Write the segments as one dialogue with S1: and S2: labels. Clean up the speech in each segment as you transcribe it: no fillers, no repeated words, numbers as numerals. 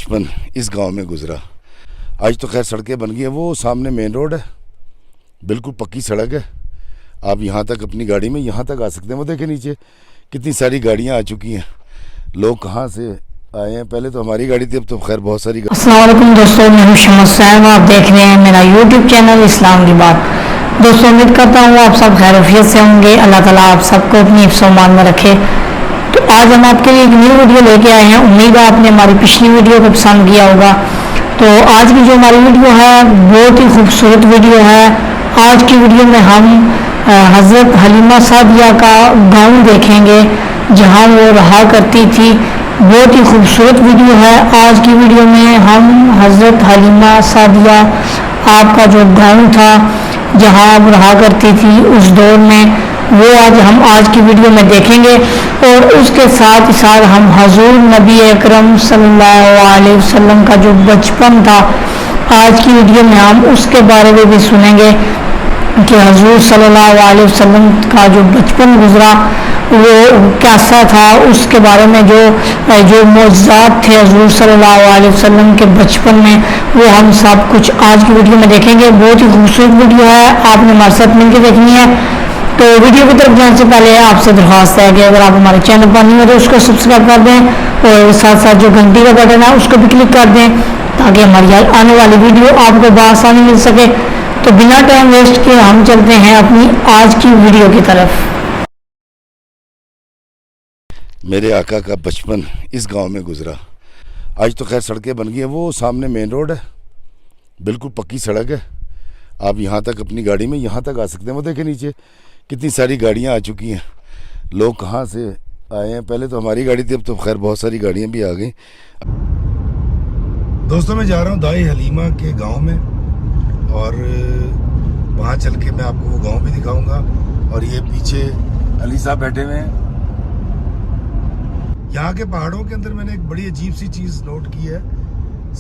S1: बचपन इस गांव में गुजरा। आज तो खैर सड़कें बन गई हैं, वो सामने मेन रोड है, बिल्कुल पक्की सड़क है। आप यहाँ तक अपनी गाड़ी में यहाँ तक आ सकते हैं। वो देखें नीचे कितनी सारी गाड़ियाँ आ चुकी हैं। लोग कहाँ से आए हैं, पहले तो हमारी गाड़ी थी, अब तो खैर बहुत सारी
S2: अस्सलाम वालेकुम दोस्तों, मैं हूं शमस साहब। आप देख रहे हैं मेरा यूट्यूब चैनल इस्लाम की बात। दोस्तों उम्मीद करता हूँ आप सब खैरियत से होंगे। अल्लाह ताला आप सबको अपनी हिफ्ज़-ओ-मान में रखे। तो आज हम आपके लिए एक न्यू वीडियो लेके आए हैं। उम्मीद है आपने हमारी पिछली वीडियो को पसंद किया होगा। तो आज की जो हमारी वीडियो है बहुत ही खूबसूरत वीडियो है। आज की वीडियो में हम हज़रत हलीमा सादिया का गाँव देखेंगे जहाँ वो रहा करती थी। बहुत ही खूबसूरत वीडियो है। आज की वीडियो में हम हज़रत हलीमा सादिया आपका जो गाँव था जहाँ आप रहा करती थी उस दौर में, वो आज की वीडियो में देखेंगे। और उसके साथ ही साथ हम हजूर नबी अकरम सल्लल्लाहु अलैहि वसल्लम का जो बचपन था आज की वीडियो में हम उसके बारे में भी सुनेंगे कि हजूर सल्लल्लाहु अलैहि वसल्लम का जो बचपन गुजरा वो कैसा था। उसके बारे में जो मौजज़ात थे हजूर सल्लल्लाहु अलैहि वसल्लम के बचपन में, वो हम सब कुछ आज की वीडियो में देखेंगे। बहुत ही खूबसूरत वीडियो है, आपने हमारे साथ मिलकर देखनी है। तो वीडियो की तरफ जाने से पहले आपसे दरख्वास्त है कि अगर आप हमारे चैनल पर नहीं हो तो उसको सब्सक्राइब कर दें और साथ साथ जो घंटी का बटन है उसको भी क्लिक कर दें ताकि हमारी आने वाली वीडियो आपको बआसानी मिल सके। तो बिना टाइम वेस्ट किए हम चलते हैं अपनी आज की वीडियो की तरफ।
S1: मेरे आका का बचपन इस गांव में गुजरा। आज तो खैर सड़कें बन गई हैं, वो सामने मेन रोड है, बिल्कुल पक्की सड़क है। आप यहाँ तक अपनी गाड़ी में यहाँ तक आ सकते हैं। वो देखें नीचे कितनी सारी गाड़ियाँ आ चुकी हैं। लोग कहाँ से आए हैं, पहले तो हमारी गाड़ी थी, अब तो खैर बहुत सारी गाड़ियाँ भी आ गई। दोस्तों मैं जा रहा हूँ दाई हलीमा के गांव में और वहाँ चल के मैं आपको वो गांव भी दिखाऊंगा। और ये पीछे अली साहब बैठे हुए हैं। यहाँ के पहाड़ों के अंदर मैंने एक बड़ी अजीब सी चीज़ नोट की है।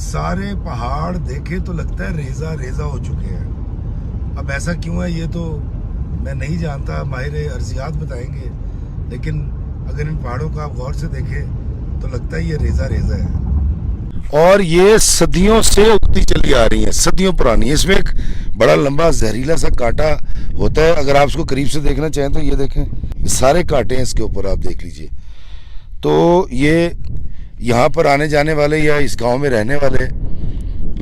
S1: सारे पहाड़ देखे तो लगता है रेजा रेजा हो चुके हैं। अब ऐसा क्यों है ये तो मैं नहीं जानता, माहिर अर्जियात बताएंगे। लेकिन अगर इन पहाड़ों को आप गौर से देखें तो लगता है ये रेजा रेजा है। और ये सदियों से उगती चली आ रही है, सदियों पुरानी। इसमें एक बड़ा लंबा जहरीला सा कांटा होता है। अगर आप उसको करीब से देखना चाहें तो ये देखें, ये सारे कांटे हैं इसके ऊपर, आप देख लीजिए। तो ये यहाँ पर आने जाने वाले या इस गांव में रहने वाले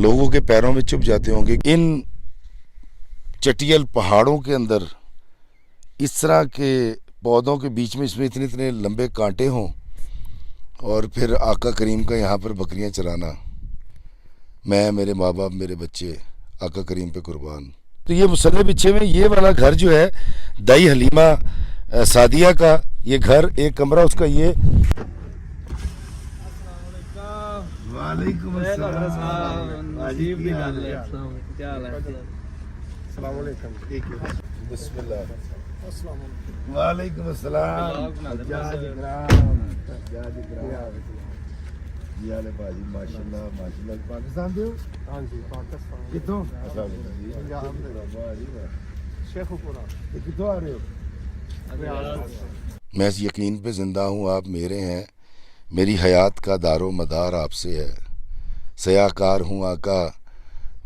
S1: लोगों के पैरों में चुभ जाते होंगे। इन चटियल पहाड़ों के अंदर इस तरह के पौधों के बीच में इसमें इतने इतने लंबे कांटे हों और फिर आका करीम का यहाँ पर बकरियाँ चराना। मैं, मेरे माँ बाप, मेरे बच्चे आका करीम पे कुर्बान। तो ये मुसल्ले बिछे में ये वाला घर जो है दाई हलीमा सादिया का, ये घर एक कमरा उसका ये। वालेकुम अस्सलाम। बिस्मिल्लाह। वालेकुम अस्सलाम। जी हाल है भाजी, माशाल्लाह माशाल्लाह। पाकिस्तान दे हो? हाँ जी पाकिस्तान। कितों? शेखुपुरा। कितों आ रहे हो? मैं इस यकीन पे ज़िंदा हूँ आप मेरे हैं, मेरी हयात का दारो मदार आपसे है। सयाकार हूँ आका,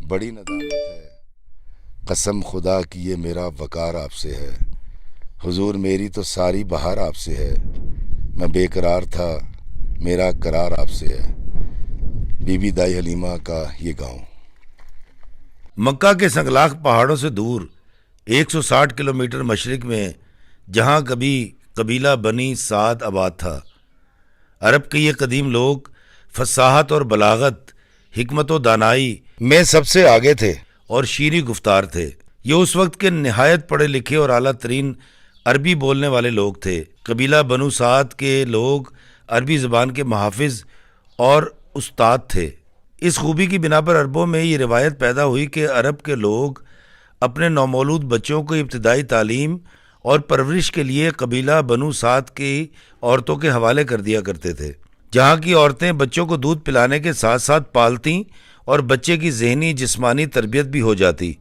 S1: बड़ी नदामत है, कसम खुदा की ये मेरा वकार आपसे है। हुजूर मेरी तो सारी बहार आपसे है, मैं बेकरार था मेरा करार आपसे है। बीबी दाई हलीमा का ये गांव मक्का के संगलाख पहाड़ों से दूर 160 किलोमीटर मशरिक में, जहाँ कभी कबीला बनी साद आबाद था। अरब के ये कदीम लोग फसाहत और बलागत, हिकमत व दानाई में सबसे आगे थे और शीरी गुफ्तार थे। ये उस वक्त के नहायत पढ़े लिखे और आला तरीन अरबी बोलने वाले लोग थे। कबीला बनु साद के लोग अरबी ज़बान के मुहाफ़िज़ और उस्ताद थे। इस खूबी की बिना पर अरबों में ये रिवायत पैदा हुई कि अरब के लोग अपने नौमौलूद बच्चों को इब्तिदाई तालीम और परवरिश के लिए कबीला बनु साद की औरतों के हवाले कर दिया करते थे, जहाँ की औरतें बच्चों को दूध पिलाने के साथ साथ पालती और बच्चे की ज़हनी जिस्मानी तरबियत भी हो जाती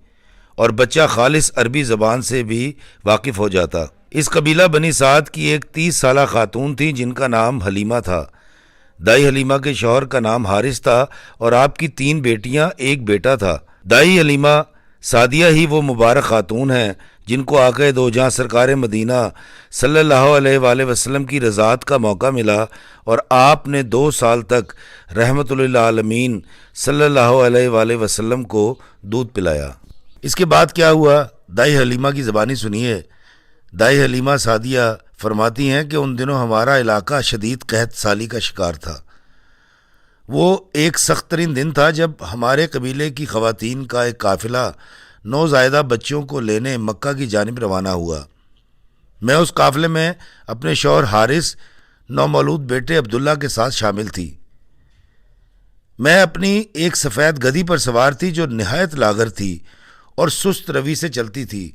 S1: और बच्चा खालिस अरबी ज़बान से भी वाकिफ़ हो जाता। इस कबीला बनी साद की एक 30 साला खातून थी जिनका नाम हलीमा था। दाई हलीमा के शौहर का नाम हारिस था और आपकी 3 बेटियां, 1 बेटा था। दाई हलीमा सादिया ही वो मुबारक खातून हैं जिनको आक़ा दो जहां सरकार मदीना सल्लल्लाहु अलैहि वसल्लम की रज़ात का मौका मिला और आपने 2 साल तक रहमतुल लिल आलमीन सल्लल्लाहु अलैहि वसल्लम को दूध पिलाया। इसके बाद क्या हुआ, दाई हलीमा की ज़बानी सुनिए। दाई हलीमा सादिया फरमाती हैं कि उन दिनों हमारा इलाका शदीद कहत साली का शिकार था। वो एक सख्त तरीन दिन था जब हमारे कबीले की ख़वातीन का एक काफ़िला नौज़ायदा बच्चों को लेने मक्का की जानिब रवाना हुआ। मैं उस काफ़िले में अपने शौहर हारिस, नौमौलूद बेटे अब्दुल्ला के साथ शामिल थी। मैं अपनी एक सफ़ेद गधी पर सवार थी जो नहायत लागर थी और सुस्त रवि से चलती थी,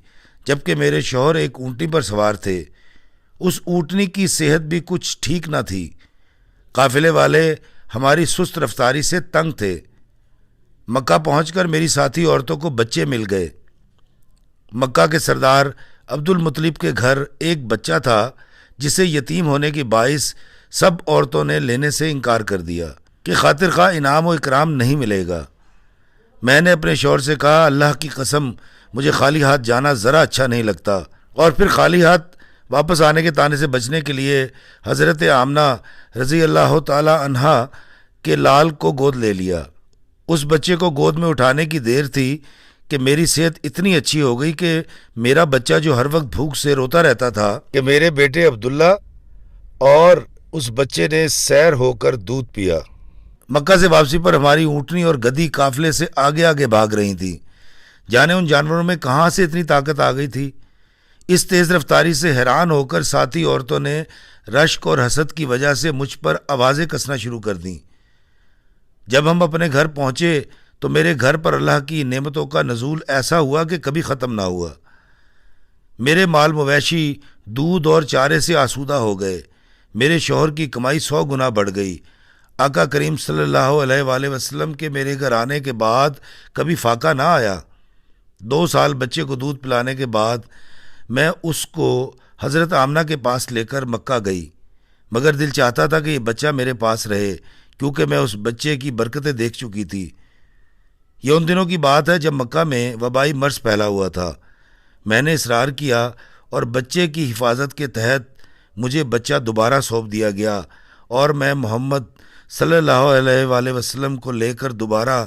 S1: जबकि मेरे शौहर एक ऊँटनी पर सवार थे। उस ऊँटनी की सेहत भी कुछ ठीक न थी। काफ़िले वाले हमारी सुस्त रफ्तारी से तंग थे। मक्का पहुंचकर मेरी साथी औरतों को बच्चे मिल गए। मक्का के सरदार अब्दुल मुतलिब के घर एक बच्चा था जिसे यतीम होने के बाइस सब औरतों ने लेने से इनकार कर दिया कि खातिर खा इनाम व इकराम नहीं मिलेगा। मैंने अपने शौहर से कहा, अल्लाह की कसम मुझे खाली हाथ जाना ज़रा अच्छा नहीं लगता, और फिर खाली हाथ वापस आने के ताने से बचने के लिए हज़रत आमना रज़ी अल्लाह ताला अन्हा के लाल को गोद ले लिया। उस बच्चे को गोद में उठाने की देर थी कि मेरी सेहत इतनी अच्छी हो गई कि मेरा बच्चा जो हर वक्त भूख से रोता रहता था कि मेरे बेटे अब्दुल्ला और उस बच्चे ने सैर होकर दूध पिया। मक्का से वापसी पर हमारी ऊँटनी और गधी काफिले से आगे आगे भाग रही थी। जाने उन जानवरों में कहाँ से इतनी ताकत आ गई थी। इस तेज़ रफ्तारी से हैरान होकर साथी औरतों ने रश्क और हसद की वजह से मुझ पर आवाज़ें कसना शुरू कर दीं। जब हम अपने घर पहुँचे तो मेरे घर पर अल्लाह की नेमतों का नज़ूल ऐसा हुआ कि कभी ख़त्म ना हुआ। मेरे माल मवेशी दूध और चारे से आसूदा हो गए। मेरे शौहर की कमाई 100 गुना बढ़ गई। आका करीम सल्लल्लाहु अलैहि वसल्लम के मेरे घर आने के बाद कभी फाका ना आया। 2 साल बच्चे को दूध पिलाने के बाद मैं उसको हज़रत आमना के पास लेकर मक्का गई, मगर दिल चाहता था कि ये बच्चा मेरे पास रहे, क्योंकि मैं उस बच्चे की बरकतें देख चुकी थी। ये उन दिनों की बात है जब मक्का में वबाई मर्ज फैला हुआ था। मैंने इसरार किया और बच्चे की हिफाजत के तहत मुझे बच्चा दोबारा सौंप दिया गया और मैं मोहम्मद सल्लल्लाहु अलैहि वसल्लम को लेकर दोबारा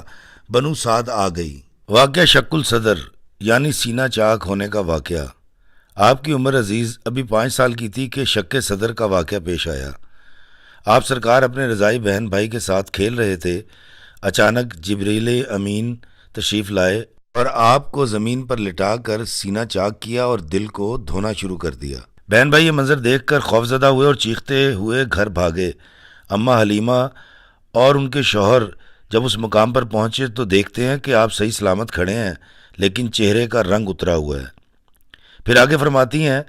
S1: बनु साद आ गई। वाक़या शक्कुल सदर यानी सीना चाक होने का वाक़या। आपकी उम्र अजीज़ अभी 5 साल की थी कि शक्के सदर का वाक़या पेश आया। आप सरकार अपने रज़ाई बहन भाई के साथ खेल रहे थे। अचानक जिब्रील अमीन तशरीफ़ लाए और आपको ज़मीन पर लिटाकर सीना चाक किया और दिल को धोना शुरू कर दिया। बहन भाई ये मंज़र देखकर खौफज़दा हुए और चीखते हुए घर भागे। अम्मा हलीमा और उनके शौहर जब उस मुकाम पर पहुँचे तो देखते हैं कि आप सही सलामत खड़े हैं, लेकिन चेहरे का रंग उतरा हुआ है। फिर आगे फरमाती हैं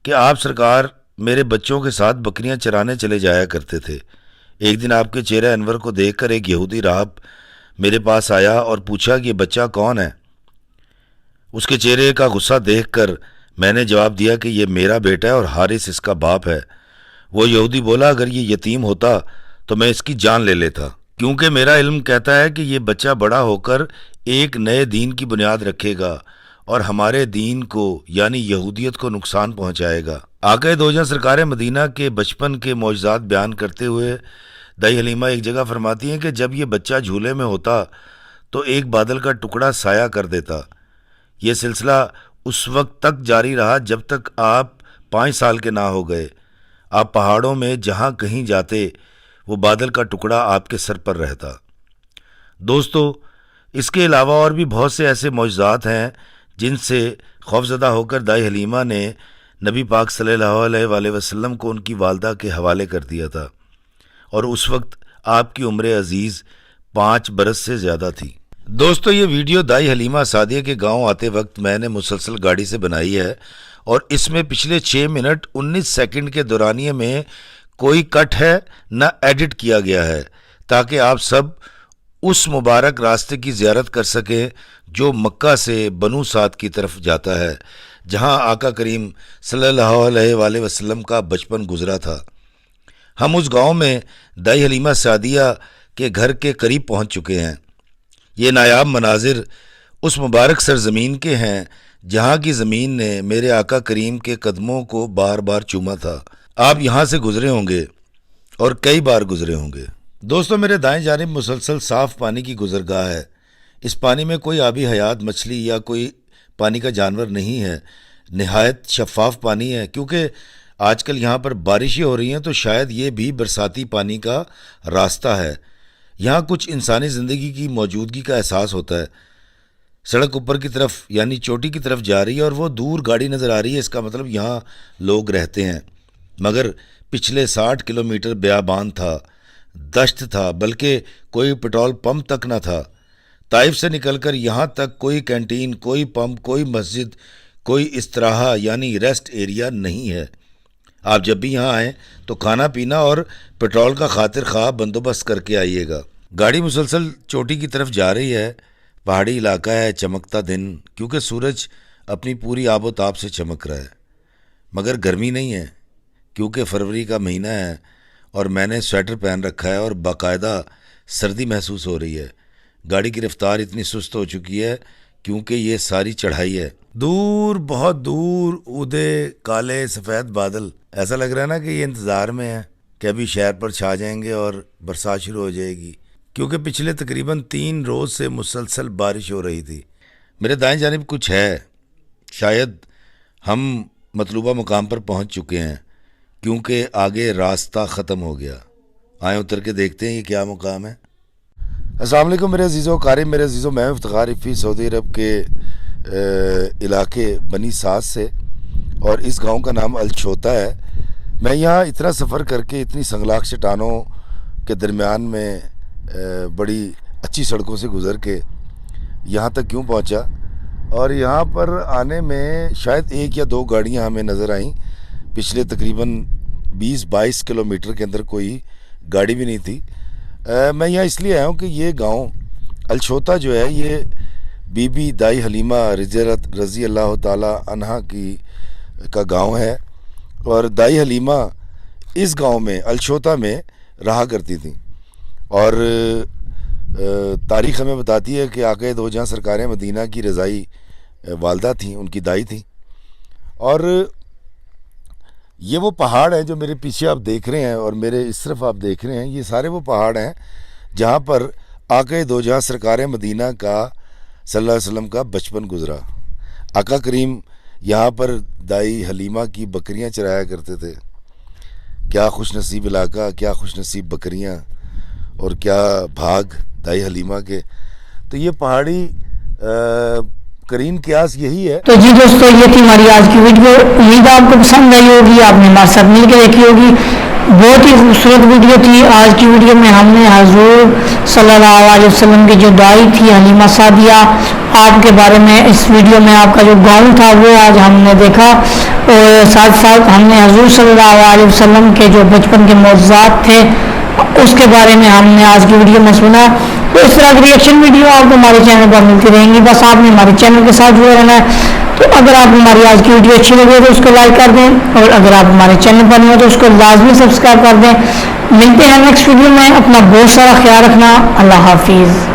S1: कि आप सरकार मेरे बच्चों के साथ बकरियां चराने चले जाया करते थे। एक दिन आपके चेहरे अनवर को देखकर एक यहूदी राहब मेरे पास आया और पूछा कि ये बच्चा कौन है। उसके चेहरे का गुस्सा देखकर मैंने जवाब दिया कि ये मेरा बेटा है और हारिस इसका बाप है। वो यहूदी बोला, अगर ये यतीम होता तो मैं इसकी जान ले लेता, क्योंकि मेरा इल्म कहता है कि ये बच्चा बड़ा होकर एक नए दीन की बुनियाद रखेगा और हमारे दीन को यानी यहूदियत को नुकसान पहुंचाएगा। आका दो जहां सरकार मदीना के बचपन के मौजज़ात बयान करते हुए दाई हलीमा एक जगह फरमाती हैं कि जब ये बच्चा झूले में होता तो एक बादल का टुकड़ा साया कर देता। ये सिलसिला उस वक्त तक जारी रहा जब तक आप 5 साल के ना हो गए। आप पहाड़ों में जहाँ कहीं जाते वो बादल का टुकड़ा आपके सर पर रहता। दोस्तों, इसके अलावा और भी बहुत से ऐसे मौजज़ात हैं जिनसे खौफज़दा होकर दाई हलीमा ने नबी पाक सल्लल्लाहु अलैहि वसल्लम को उनकी वालदा के हवाले कर दिया था और उस वक्त आपकी उम्र अजीज़ 5 बरस से ज़्यादा थी। दोस्तों, ये वीडियो दाई हलीमा सादिया के गांव आते वक्त मैंने मुसलसल गाड़ी से बनाई है और इसमें पिछले 6 मिनट 19 सेकंड के दौरानिए में कोई कट है न एडिट किया गया है, ताकि आप सब उस मुबारक रास्ते की ज़ियारत कर सकें जो मक्का से बनु साद की तरफ जाता है, जहां आका करीम सल्लल्लाहु अलैहि वसल्लम का बचपन गुजरा था। ہم اس گاؤں میں دائی حلیمہ سعدیہ کے گھر کے قریب پہنچ چکے ہیں۔ یہ نایاب مناظر اس مبارک سرزمین کے ہیں جہاں کی زمین نے میرے آقا کریم کے قدموں کو بار بار چوما تھا۔ آپ یہاں سے گزرے ہوں گے اور کئی بار گزرے ہوں گے۔ دوستو، میرے دائیں جانب مسلسل صاف پانی کی گزرگاہ ہے۔ اس پانی میں کوئی آبی حیات مچھلی یا کوئی پانی کا جانور نہیں ہے۔ نہایت شفاف پانی ہے۔ کیونکہ آج کل یہاں پر بارشیں ہو رہی ہیں تو شاید یہ بھی برساتی پانی کا راستہ ہے۔ یہاں کچھ انسانی زندگی کی موجودگی کا احساس ہوتا ہے۔ سڑک اوپر کی طرف یعنی چوٹی کی طرف جا رہی ہے اور وہ دور گاڑی نظر آ رہی ہے، اس کا مطلب یہاں لوگ رہتے ہیں۔ مگر پچھلے 60 کلومیٹر بیابان تھا، دشت تھا، بلکہ کوئی پٹرول پمپ تک نہ تھا۔ طائف سے نکل کر یہاں تک کوئی کینٹین، کوئی پمپ، کوئی مسجد، کوئی استراحہ یعنی ریسٹ ایریا نہیں ہے۔ آپ جب بھی یہاں آئیں تو کھانا پینا اور پٹرول کا خاطر خواہ بندوبست کر کے آئیے گا۔ گاڑی مسلسل چوٹی کی طرف جا رہی ہے۔ پہاڑی علاقہ ہے، چمکتا دن، کیونکہ سورج اپنی پوری آب و تاب سے چمک رہا ہے۔ مگر گرمی نہیں ہے کیونکہ فروری کا مہینہ ہے اور میں نے سویٹر پہن رکھا ہے اور باقاعدہ سردی محسوس ہو رہی ہے۔ گاڑی کی رفتار اتنی سست ہو چکی ہے کیونکہ یہ ساری چڑھائی ہے۔ دور، بہت دور، اودے کالے سفید بادل، ایسا لگ رہا ہے نا کہ یہ انتظار میں ہے کہ ابھی شہر پر چھا جائیں گے اور برسات شروع ہو جائے گی، کیونکہ پچھلے تقریباً 3 روز سے مسلسل بارش ہو رہی تھی۔ میرے دائیں جانب کچھ ہے، شاید ہم مطلوبہ مقام پر پہنچ چکے ہیں کیونکہ آگے راستہ ختم ہو گیا۔ آئیں اتر کے دیکھتے ہیں یہ کیا مقام ہے۔ السلام علیکم میرے عزیزو قارئ، میرے عزیزو، میں افتخار حفیظ سعودی عرب کے علاقے بنی ساز سے، اور اس گاؤں کا نام الچھوتا ہے۔ میں یہاں اتنا سفر کر کے اتنی سنگلاخ چٹانوں کے درمیان میں بڑی اچھی سڑکوں سے گزر کے یہاں تک کیوں پہنچا، اور یہاں پر آنے میں شاید 1 یا 2 گاڑیاں ہمیں نظر آئیں۔ پچھلے تقریباً 20-22 کلومیٹر کے اندر کوئی گاڑی بھی نہیں تھی۔ میں یہاں اس لیے آیا ہوں کہ یہ گاؤں الچھوتا جو ہے یہ بی بی دائی حلیمہ رضی اللہ تعالی عنہا کا گاؤں ہے، اور دائی حلیمہ اس گاؤں میں الچھوتا میں رہا کرتی تھیں، اور تاریخ ہمیں بتاتی ہے کہ آقا دو جہاں سرکار مدینہ کی رضائی والدہ تھیں، ان کی دائی تھیں۔ اور یہ وہ پہاڑ ہیں جو میرے پیچھے آپ دیکھ رہے ہیں اور میرے اس طرف آپ دیکھ رہے ہیں، یہ سارے وہ پہاڑ ہیں جہاں پر آقا دو جہاں سرکار مدینہ کا صلی اللہ علیہ وسلم کا بچپن گزرا۔ آقا کریم یہاں پر دائی حلیمہ کی بکریاں چرایا کرتے تھے۔ کیا خوش نصیب علاقہ، کیا خوش نصیب بکریاں، اور کیا بھاگ دائی حلیمہ کے۔ تو یہ پہاڑی کریم قیاس یہی ہے۔
S2: تو جی دوستو، یہ تھی ہماری آج کی ویڈیو، امید آپ کو پسند آئی ہوگی، آپ نے ہمارے ساتھ مل کے دیکھی ہوگی۔ بہت ہی خوبصورت ویڈیو تھی۔ آج کی ویڈیو میں ہم نے حضور صلی اللہ علیہ وسلم کی جو دائی تھی حلیمہ سعدیہ، آپ کے بارے میں اس ویڈیو میں آپ کا جو گاؤں تھا وہ آج ہم نے دیکھا، اور ساتھ ساتھ ہم نے حضور صلی اللہ علیہ وسلم کے جو بچپن کے معجزات تھے اس کے بارے میں ہم نے آج کی ویڈیو میں سنا۔ تو اس طرح کی ریئیکشن ویڈیو آپ کو ہمارے چینل پر ملتی رہیں گی، بس آپ نے ہمارے چینل کے ساتھ جڑے رہنا ہے۔ تو اگر آپ ہماری آج کی ویڈیو اچھی لگے تو اس کو لائک کر دیں، اور اگر آپ ہمارے چینل پر نہیں ہو تو اس کو لازمی سبسکرائب کر دیں۔ ملتے ہیں نیکسٹ ویڈیو میں، اپنا بہت سارا خیال رکھنا، اللہ حافظ۔